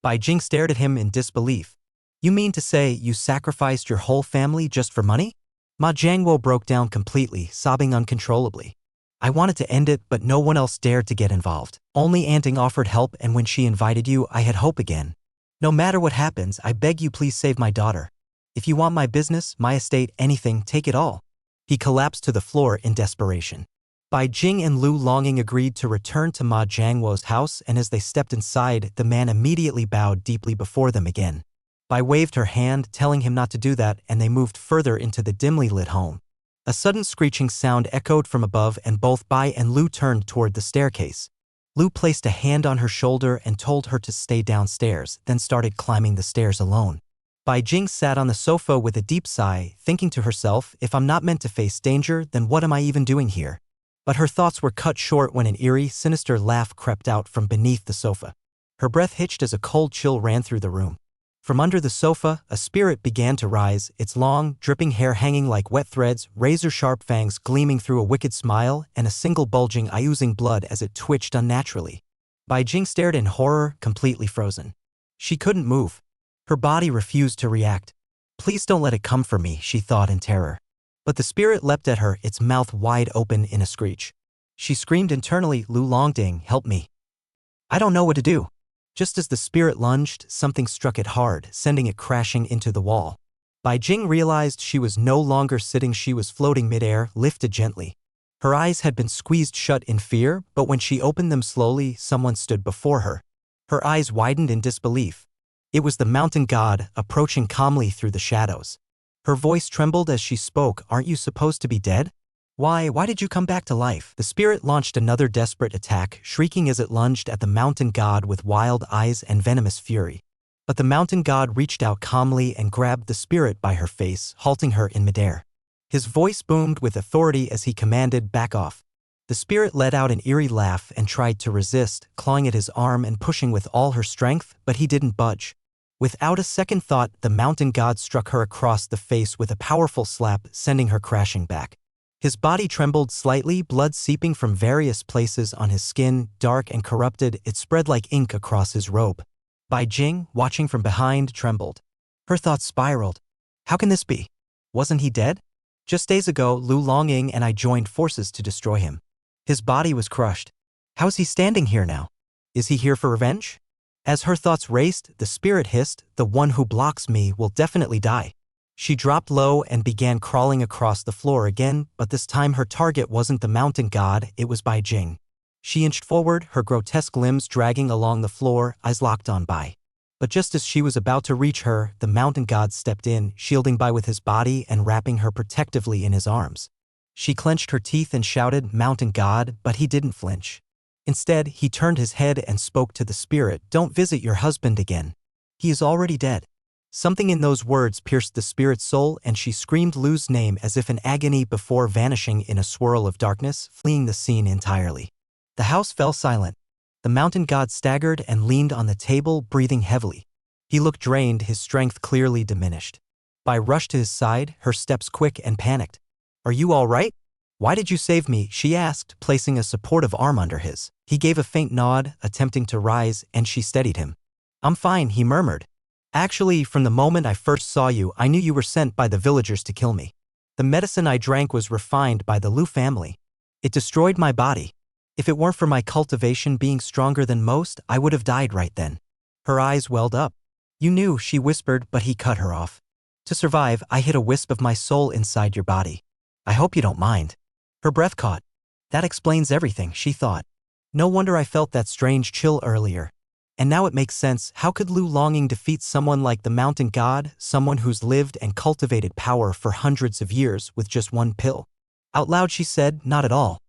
Bai Jing stared at him in disbelief. You mean to say you sacrificed your whole family just for money? Ma Jiangwo broke down completely, sobbing uncontrollably. I wanted to end it, but no one else dared to get involved. Only Anting offered help, and when she invited you, I had hope again. No matter what happens, I beg you please save my daughter. If you want my business, my estate, anything, take it all. He collapsed to the floor in desperation. Bai Jing and Lu Longing agreed to return to Ma Jiangwo's house, and as they stepped inside, the man immediately bowed deeply before them again. Bai waved her hand, telling him not to do that, and they moved further into the dimly lit home. A sudden screeching sound echoed from above, and both Bai and Lu turned toward the staircase. Lu placed a hand on her shoulder and told her to stay downstairs, then started climbing the stairs alone. Bai Jing sat on the sofa with a deep sigh, thinking to herself, if I'm not meant to face danger, then what am I even doing here? But her thoughts were cut short when an eerie, sinister laugh crept out from beneath the sofa. Her breath hitched as a cold chill ran through the room. From under the sofa, a spirit began to rise, its long, dripping hair hanging like wet threads, razor-sharp fangs gleaming through a wicked smile, and a single bulging eye oozing blood as it twitched unnaturally. Bai Jing stared in horror, completely frozen. She couldn't move. Her body refused to react. Please don't let it come for me, she thought in terror. But the spirit leapt at her, its mouth wide open in a screech. She screamed internally, Lu Longding, help me. I don't know what to do. Just as the spirit lunged, something struck it hard, sending it crashing into the wall. Bai Jing realized she was no longer sitting, she was floating midair, lifted gently. Her eyes had been squeezed shut in fear, but when she opened them slowly, someone stood before her. Her eyes widened in disbelief. It was the mountain god, approaching calmly through the shadows. Her voice trembled as she spoke, aren't you supposed to be dead? Why did you come back to life? The spirit launched another desperate attack, shrieking as it lunged at the mountain god with wild eyes and venomous fury. But the mountain god reached out calmly and grabbed the spirit by her face, halting her in midair. His voice boomed with authority as he commanded, back off. The spirit let out an eerie laugh and tried to resist, clawing at his arm and pushing with all her strength, but he didn't budge. Without a second thought, the mountain god struck her across the face with a powerful slap, sending her crashing back. His body trembled slightly, blood seeping from various places on his skin, dark and corrupted, it spread like ink across his robe. Bai Jing, watching from behind, trembled. Her thoughts spiraled. How can this be? Wasn't he dead? Just days ago, Lu Longing and I joined forces to destroy him. His body was crushed. How is he standing here now? Is he here for revenge? As her thoughts raced, the spirit hissed, the one who blocks me will definitely die. She dropped low and began crawling across the floor again, but this time her target wasn't the mountain god, it was Bai Jing. She inched forward, her grotesque limbs dragging along the floor, eyes locked on Bai. But just as she was about to reach her, the mountain god stepped in, shielding Bai with his body and wrapping her protectively in his arms. She clenched her teeth and shouted, mountain god, but he didn't flinch. Instead, he turned his head and spoke to the spirit, don't visit your husband again. He is already dead. Something in those words pierced the spirit's soul, and she screamed Lu's name as if in agony before vanishing in a swirl of darkness, fleeing the scene entirely. The house fell silent. The mountain god staggered and leaned on the table, breathing heavily. He looked drained, his strength clearly diminished. Bai rushed to his side, her steps quick and panicked. Are you all right? Why did you save me? She asked, placing a supportive arm under his. He gave a faint nod, attempting to rise, and she steadied him. I'm fine, he murmured. Actually, from the moment I first saw you, I knew you were sent by the villagers to kill me. The medicine I drank was refined by the Lu family. It destroyed my body. If it weren't for my cultivation being stronger than most, I would have died right then. Her eyes welled up. You knew, she whispered, but he cut her off. To survive, I hid a wisp of my soul inside your body. I hope you don't mind. Her breath caught. That explains everything, she thought. No wonder I felt that strange chill earlier. And now it makes sense, how could Lu Longing defeat someone like the mountain god, someone who's lived and cultivated power for hundreds of years with just one pill? Out loud she said, not at all.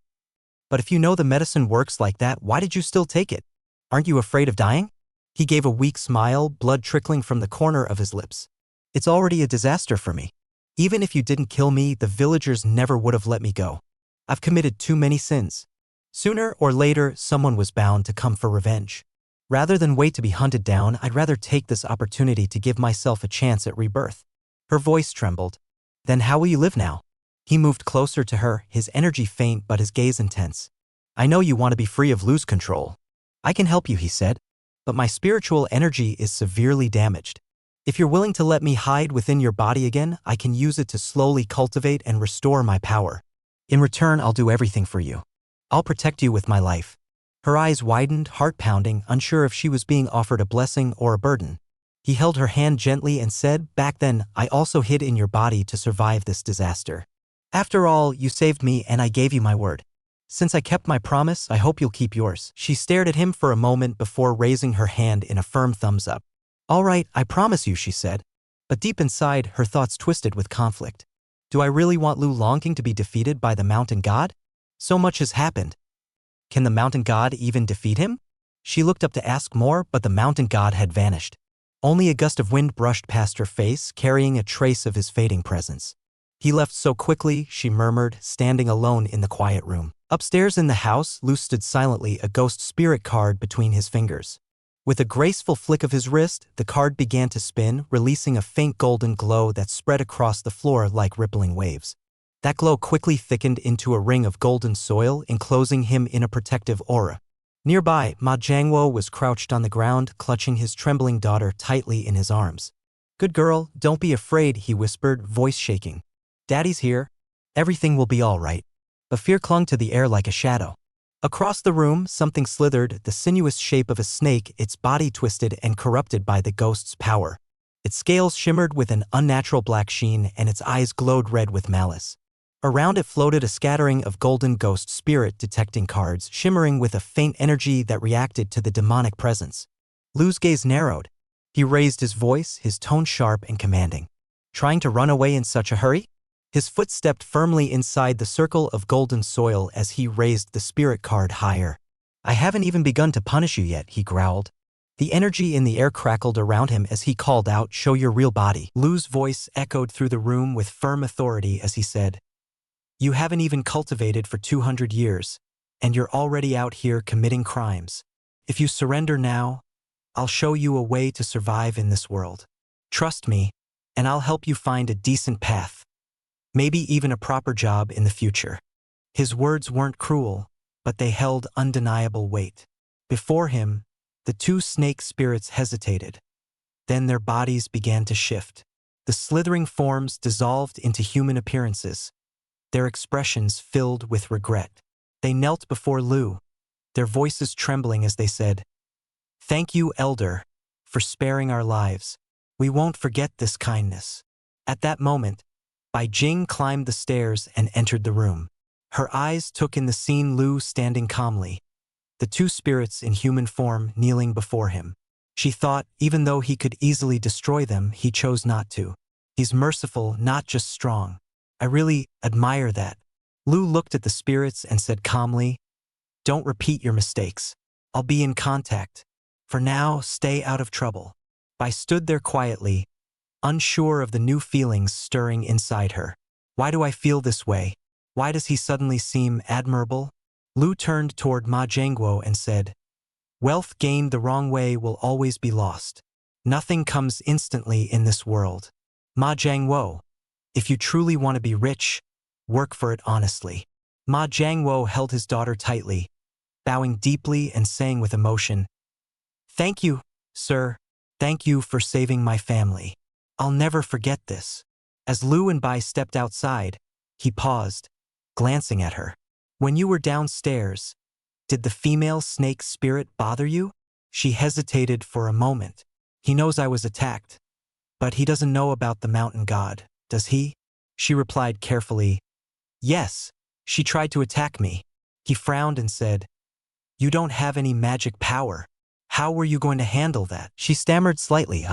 But if you know the medicine works like that, why did you still take it? Aren't you afraid of dying? He gave a weak smile, blood trickling from the corner of his lips. It's already a disaster for me. Even if you didn't kill me, the villagers never would have let me go. I've committed too many sins. Sooner or later, someone was bound to come for revenge. Rather than wait to be hunted down, I'd rather take this opportunity to give myself a chance at rebirth. Her voice trembled. Then how will you live now? He moved closer to her, his energy faint but his gaze intense. I know you want to be free of Lu's control. I can help you, he said. but my spiritual energy is severely damaged. If you're willing to let me hide within your body again, I can use it to slowly cultivate and restore my power. In return, I'll do everything for you. I'll protect you with my life." Her eyes widened, heart pounding, unsure if she was being offered a blessing or a burden. He held her hand gently and said, "Back then, I also hid in your body to survive this disaster. After all, you saved me and I gave you my word. Since I kept my promise, I hope you'll keep yours." She stared at him for a moment before raising her hand in a firm thumbs up. "All right, I promise you," she said. But deep inside, her thoughts twisted with conflict. Do I really want Lu Longking to be defeated by the mountain god? So much has happened. Can the mountain god even defeat him? She looked up to ask more, but the mountain god had vanished. Only a gust of wind brushed past her face, carrying a trace of his fading presence. "He left so quickly," she murmured, standing alone in the quiet room. Upstairs in the house, Lu stood silently, a ghost spirit card between his fingers. With a graceful flick of his wrist, the card began to spin, releasing a faint golden glow that spread across the floor like rippling waves. That glow quickly thickened into a ring of golden soil, enclosing him in a protective aura. Nearby, Ma Jiangwo was crouched on the ground, clutching his trembling daughter tightly in his arms. "Good girl, don't be afraid," he whispered, voice shaking. "Daddy's here. Everything will be all right." But fear clung to the air like a shadow. Across the room, something slithered, the sinuous shape of a snake, its body twisted and corrupted by the ghost's power. Its scales shimmered with an unnatural black sheen, and its eyes glowed red with malice. Around it floated a scattering of golden ghost spirit detecting cards, shimmering with a faint energy that reacted to the demonic presence. Lu's gaze narrowed. He raised his voice, his tone sharp and commanding. "Trying to run away in such a hurry?" His foot stepped firmly inside the circle of golden soil as he raised the spirit card higher. "I haven't even begun to punish you yet," he growled. The energy in the air crackled around him as he called out, "Show your real body." Lu's voice echoed through the room with firm authority as he said, "You haven't even cultivated for 200 years, and you're already out here committing crimes. If you surrender now, I'll show you a way to survive in this world. Trust me, and I'll help you find a decent path. Maybe even a proper job in the future." His words weren't cruel, but they held undeniable weight. Before him, the two snake spirits hesitated. Then their bodies began to shift. The slithering forms dissolved into human appearances, their expressions filled with regret. They knelt before Lu, their voices trembling as they said, "Thank you, Elder, for sparing our lives. We won't forget this kindness." At that moment, Bai Jing climbed the stairs and entered the room. Her eyes took in the scene, Lu standing calmly, the two spirits in human form kneeling before him. She thought, even though he could easily destroy them, he chose not to. He's merciful, not just strong. I really admire that. Lu looked at the spirits and said calmly, "Don't repeat your mistakes. I'll be in contact. For now, stay out of trouble." Bai stood there quietly, unsure of the new feelings stirring inside her. Why do I feel this way? Why does he suddenly seem admirable? Lu turned toward Ma Jiangwo and said, "Wealth gained the wrong way will always be lost. Nothing comes instantly in this world. Ma Jiangwo, if you truly want to be rich, work for it honestly." Ma Jiangwo held his daughter tightly, bowing deeply and saying with emotion, "Thank you, sir. Thank you for saving my family. I'll never forget this." As Lu and Bai stepped outside, he paused, glancing at her. "When you were downstairs, did the female snake spirit bother you?" She hesitated for a moment. "He knows I was attacked, but he doesn't know about the mountain god, does he?" She replied carefully, "Yes, she tried to attack me." He frowned and said, "You don't have any magic power. How were you going to handle that?" She stammered slightly,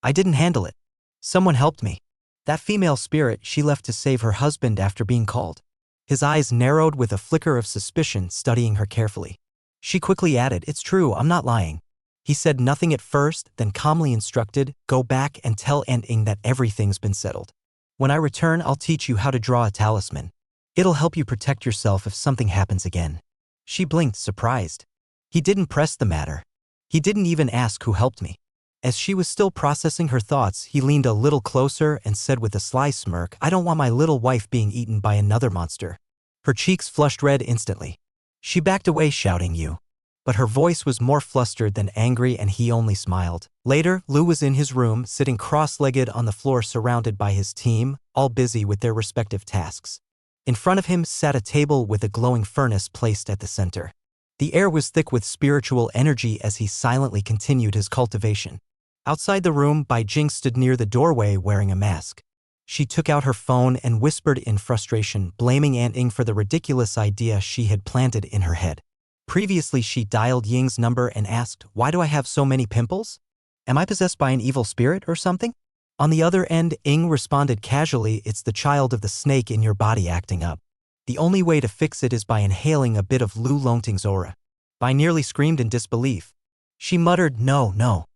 "I didn't handle it. Someone helped me. That female spirit she left to save her husband after being called." His eyes narrowed with a flicker of suspicion, studying her carefully. She quickly added, "It's true, I'm not lying." He said nothing at first, then calmly instructed, "Go back and tell Aunt Ing that everything's been settled. When I return, I'll teach you how to draw a talisman. It'll help you protect yourself if something happens again." She blinked, surprised. He didn't press the matter. He didn't even ask who helped me. As she was still processing her thoughts, he leaned a little closer and said with a sly smirk, "I don't want my little wife being eaten by another monster." Her cheeks flushed red instantly. She backed away, shouting, "You but her voice was more flustered than angry and he only smiled. Later, Lu was in his room, sitting cross-legged on the floor surrounded by his team, all busy with their respective tasks. In front of him sat a table with a glowing furnace placed at the center. The air was thick with spiritual energy as he silently continued his cultivation. Outside the room, Bai Jing stood near the doorway wearing a mask. She took out her phone and whispered in frustration, blaming Aunt Ying for the ridiculous idea she had planted in her head. Previously, she dialed Ying's number and asked, "Why do I have so many pimples? Am I possessed by an evil spirit or something?" On the other end, Ying responded casually, "It's the child of the snake in your body acting up. The only way to fix it is by inhaling a bit of Lu Longting's aura." Bai nearly screamed in disbelief. She muttered, No.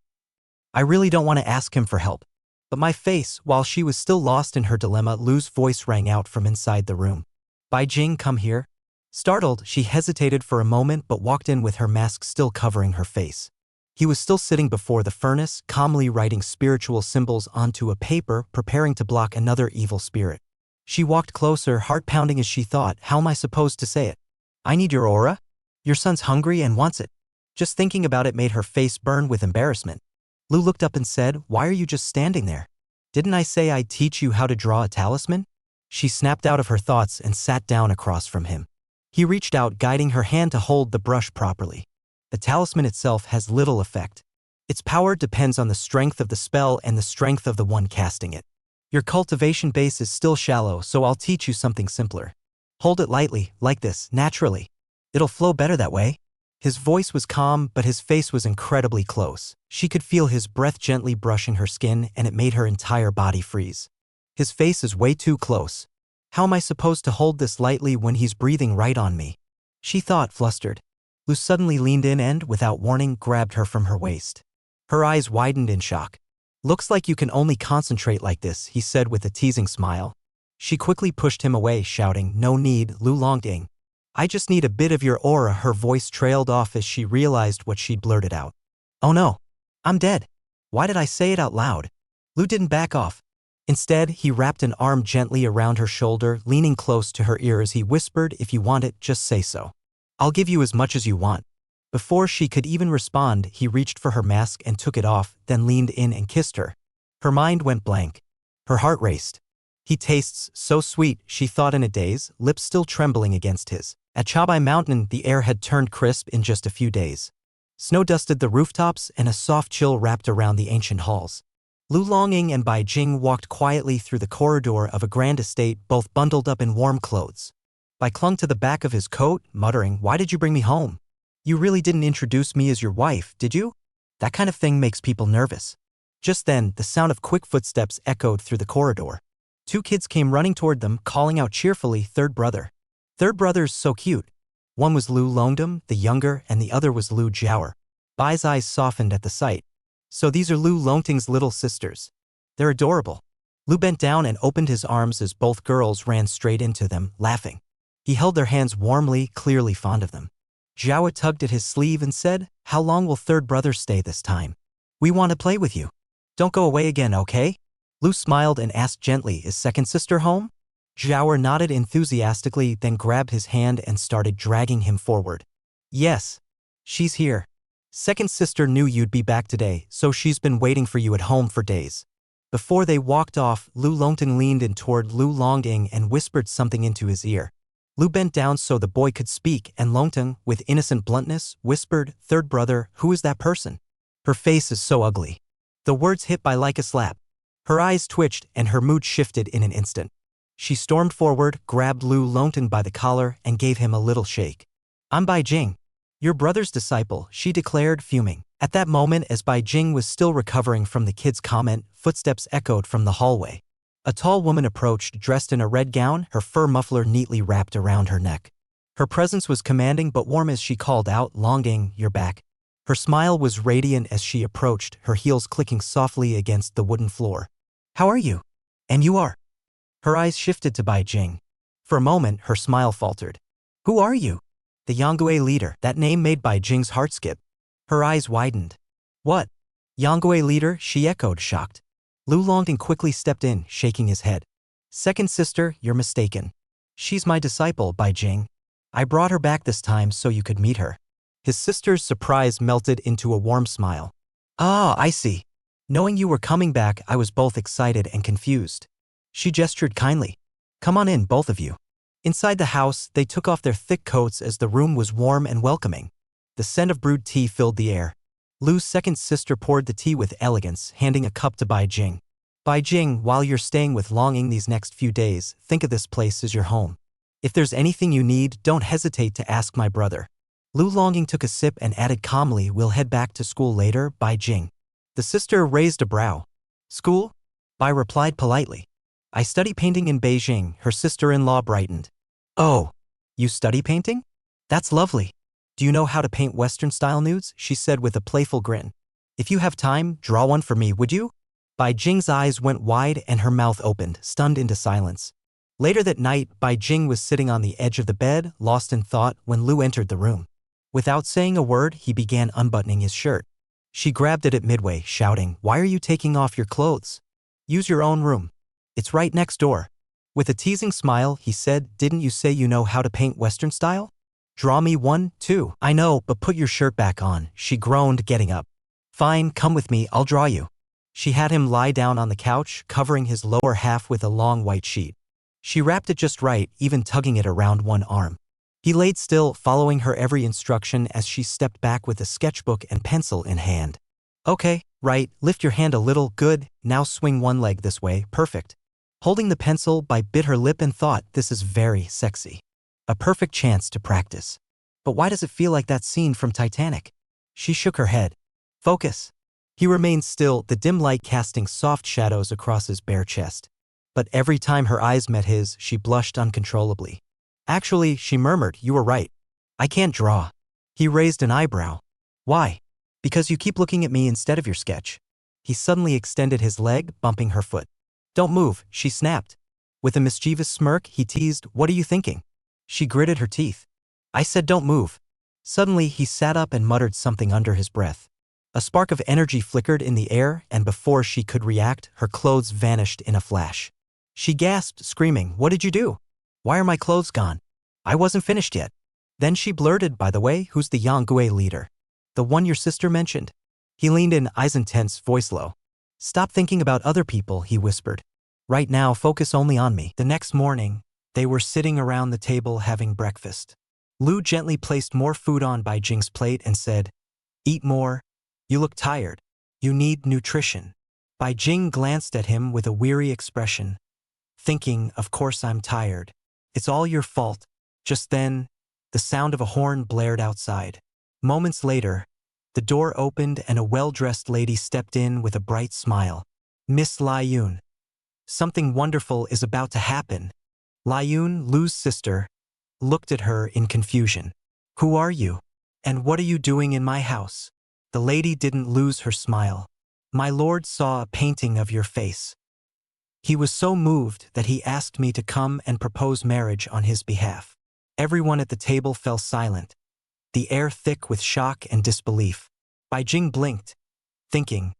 I really don't want to ask him for help." But my face, while she was still lost in her dilemma, Lu's voice rang out from inside the room. "Bai Jing, come here." Startled, she hesitated for a moment but walked in with her mask still covering her face. He was still sitting before the furnace, calmly writing spiritual symbols onto a paper, preparing to block another evil spirit. She walked closer, heart pounding as she thought, "How am I supposed to say it? I need your aura? Your son's hungry and wants it." Just thinking about it made her face burn with embarrassment. Lu looked up and said, "Why are you just standing there? Didn't I say I'd teach you how to draw a talisman?" She snapped out of her thoughts and sat down across from him. He reached out, guiding her hand to hold the brush properly. The talisman itself has little effect. Its power depends on the strength of the spell and the strength of the one casting it. Your cultivation base is still shallow, so I'll teach you something simpler. Hold it lightly, like this, naturally. It'll flow better that way. His voice was calm, but his face was incredibly close. She could feel his breath gently brushing her skin, and it made her entire body freeze. His face is way too close. How am I supposed to hold this lightly when he's breathing right on me? She thought, flustered. Lu suddenly leaned in and, without warning, grabbed her from her waist. Her eyes widened in shock. "Looks like you can only concentrate like this," he said with a teasing smile. She quickly pushed him away, shouting, "No need, Lu Longting. I just need a bit of your aura." Her voice trailed off as she realized what she'd blurted out. "Oh no. I'm dead. Why did I say it out loud?" Lu didn't back off. Instead, he wrapped an arm gently around her shoulder, leaning close to her ear as he whispered, "If you want it, just say so. I'll give you as much as you want." Before she could even respond, he reached for her mask and took it off, then leaned in and kissed her. Her mind went blank. Her heart raced. He tastes so sweet, she thought in a daze, lips still trembling against his. At Chabai Mountain, the air had turned crisp in just a few days. Snow dusted the rooftops and a soft chill wrapped around the ancient halls. Lu Longing and Bai Jing walked quietly through the corridor of a grand estate, both bundled up in warm clothes. Bai clung to the back of his coat, muttering, "Why did you bring me home? You really didn't introduce me as your wife, did you? That kind of thing makes people nervous." Just then, the sound of quick footsteps echoed through the corridor. Two kids came running toward them, calling out cheerfully, "Third brother." Third brother's so cute. One was Lu Longdom, the younger, and the other was Lu Jiaoer. Bai's eyes softened at the sight. "So these are Lu Longting's little sisters. They're adorable." Lu bent down and opened his arms as both girls ran straight into them, laughing. He held their hands warmly, clearly fond of them. Jiaoer tugged at his sleeve and said, "How long will third brother stay this time? We want to play with you. Don't go away again, okay?" Lu smiled and asked gently, "Is second sister home?" Jiaoer nodded enthusiastically, then grabbed his hand and started dragging him forward. "Yes. She's here. Second sister knew you'd be back today, so she's been waiting for you at home for days." Before they walked off, Lu Longting leaned in toward Lu Longting and whispered something into his ear. Lu bent down so the boy could speak, and Longting, with innocent bluntness, whispered, "Third brother, who is that person? Her face is so ugly." The words hit Bai like a slap. Her eyes twitched and her mood shifted in an instant. She stormed forward, grabbed Lu Longting by the collar, and gave him a little shake. "I'm Bai Jing, your brother's disciple," she declared, fuming. At that moment, as Bai Jing was still recovering from the kid's comment, footsteps echoed from the hallway. A tall woman approached, dressed in a red gown, her fur muffler neatly wrapped around her neck. Her presence was commanding but warm as she called out, "Longting, you're back." Her smile was radiant as she approached, her heels clicking softly against the wooden floor. "How are you?" "And you are?" Her eyes shifted to Bai Jing. For a moment, her smile faltered. "Who are you?" "The Yonggui leader." That name made Bai Jing's heart skip. Her eyes widened. "What? Yonggui leader?" she echoed, shocked. Lu Longting quickly stepped in, shaking his head. "Second sister, you're mistaken. She's my disciple, Bai Jing. I brought her back this time so you could meet her." His sister's surprise melted into a warm smile. Ah, I see. Knowing you were coming back, I was both excited and confused. She gestured kindly. Come on in, both of you. Inside the house, they took off their thick coats as the room was warm and welcoming. The scent of brewed tea filled the air. Lu's second sister poured the tea with elegance, handing a cup to Bai Jing. Bai Jing, while you're staying with Longing these next few days, think of this place as your home. If there's anything you need, don't hesitate to ask my brother. Lu Longing took a sip and added calmly, we'll head back to school later, Bai Jing. The sister raised a brow. School? Bai replied politely. I study painting in Beijing, her sister-in-law brightened. Oh, you study painting? That's lovely. Do you know how to paint Western-style nudes? She said with a playful grin. If you have time, draw one for me, would you? Bai Jing's eyes went wide and her mouth opened, stunned into silence. Later that night, Bai Jing was sitting on the edge of the bed, lost in thought, when Lu entered the room. Without saying a word, he began unbuttoning his shirt. She grabbed it at midway, shouting, Why are you taking off your clothes? Use your own room. It's right next door. With a teasing smile, he said, Didn't you say you know how to paint Western style? Draw me one, too. I know, but put your shirt back on, she groaned, getting up. Fine, come with me, I'll draw you. She had him lie down on the couch, covering his lower half with a long white sheet. She wrapped it just right, even tugging it around one arm. He laid still, following her every instruction as she stepped back with a sketchbook and pencil in hand. Okay, right, lift your hand a little, good, now swing one leg this way, perfect. Holding the pencil, Bai bit her lip and thought, this is very sexy. A perfect chance to practice. But why does it feel like that scene from Titanic? She shook her head. Focus. He remained still, the dim light casting soft shadows across his bare chest. But every time her eyes met his, she blushed uncontrollably. Actually, she murmured, you were right. I can't draw. He raised an eyebrow. Why? Because you keep looking at me instead of your sketch. He suddenly extended his leg, bumping her foot. Don't move, she snapped. With a mischievous smirk, he teased, what are you thinking? She gritted her teeth. I said don't move. Suddenly, he sat up and muttered something under his breath. A spark of energy flickered in the air, and before she could react, her clothes vanished in a flash. She gasped, screaming, What did you do? Why are my clothes gone? I wasn't finished yet. Then she blurted, By the way, who's the Yangui leader? The one your sister mentioned? He leaned in, eyes intense, voice low. Stop thinking about other people, he whispered. Right now, focus only on me. The next morning, they were sitting around the table having breakfast. Lu gently placed more food on Bai Jing's plate and said, Eat more. You look tired. You need nutrition. Bai Jing glanced at him with a weary expression, thinking, of course I'm tired. It's all your fault. Just then, the sound of a horn blared outside. Moments later, the door opened and a well-dressed lady stepped in with a bright smile. Miss Lai Yun. Something wonderful is about to happen. Lai Yun, Lu's sister, looked at her in confusion. Who are you? And what are you doing in my house? The lady didn't lose her smile. My lord saw a painting of your face. He was so moved that he asked me to come and propose marriage on his behalf. Everyone at the table fell silent, the air thick with shock and disbelief. Bai Jing blinked, thinking,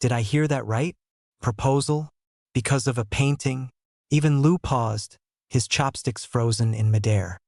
did I hear that right? Proposal? Because of a painting? Even Lu paused, his chopsticks frozen in midair.